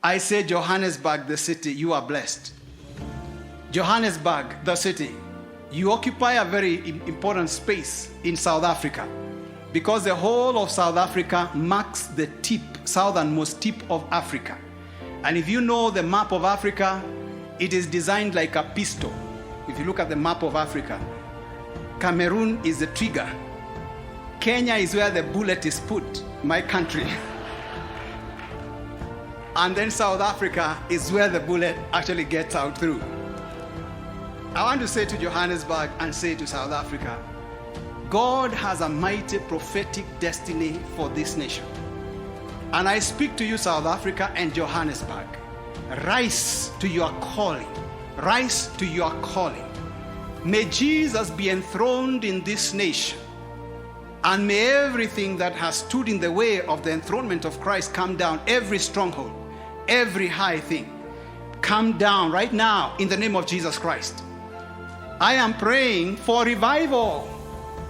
I say, Johannesburg, the city, you are blessed. Johannesburg, the city, you occupy a very important space in South Africa, because the whole of South Africa marks the southernmost tip of Africa. And if you know the map of Africa, it is designed like a pistol. If you look at the map of Africa, Cameroon is the trigger. Kenya is where the bullet is put, my country. And then South Africa is where the bullet actually gets out through. I want to say to Johannesburg and say to South Africa, God has a mighty prophetic destiny for this nation. And I speak to you, South Africa and Johannesburg. Rise to your calling. Rise to your calling. May Jesus be enthroned in this nation. And may everything that has stood in the way of the enthronement of Christ come down. Every stronghold, every high thing, come down right now in the name of Jesus Christ. I am praying for revival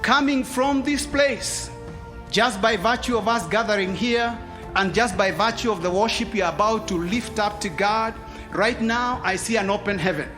coming from this place, just by virtue of us gathering here, and just by virtue of the worship we are about to lift up to God. Right now, I see an open heaven.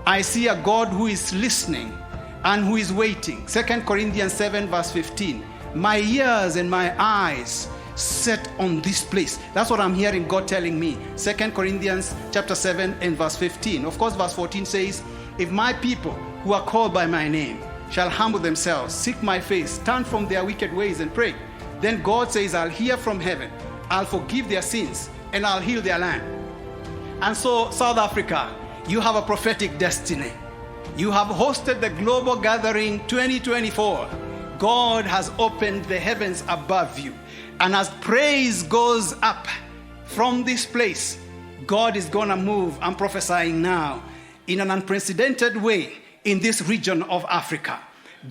I see a God who is listening and who is waiting. 2 Corinthians 7 verse 15. My ears and my eyes set on this place. That's what I'm hearing God telling me. 2 Corinthians chapter 7 and verse 15. Of course, verse 14 says, if my people who are called by my name shall humble themselves, seek my face, turn from their wicked ways and pray, then God says, I'll hear from heaven, I'll forgive their sins, and I'll heal their land. And so, South Africa, you have a prophetic destiny. You have hosted the Global Gathering 2024. God has opened the heavens above you. And as praise goes up from this place, God is going to move. I'm prophesying now in an unprecedented way in this region of Africa.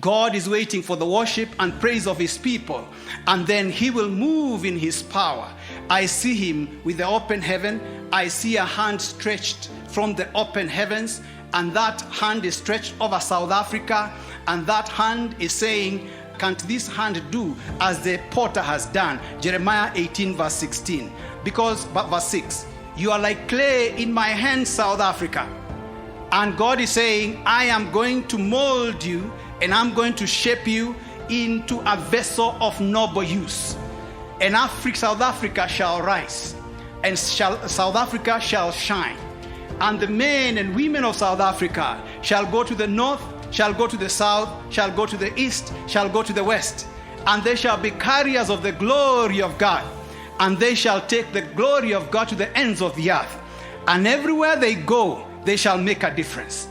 God is waiting for the worship and praise of his people, and then he will move in his power. I see him with the open heaven. I see a hand stretched from the open heavens, and that hand is stretched over South Africa, and that hand is saying, can't this hand do as the potter has done? Jeremiah 18 verse 16. Verse 6, you are like clay in my hands, South Africa. And God is saying, I am going to mold you, and I'm going to shape you into a vessel of noble use. And South Africa shall rise, and South Africa shall shine. And the men and women of South Africa shall go to the north, shall go to the south, shall go to the east, shall go to the west. And they shall be carriers of the glory of God. And they shall take the glory of God to the ends of the earth. And everywhere they go, they shall make a difference.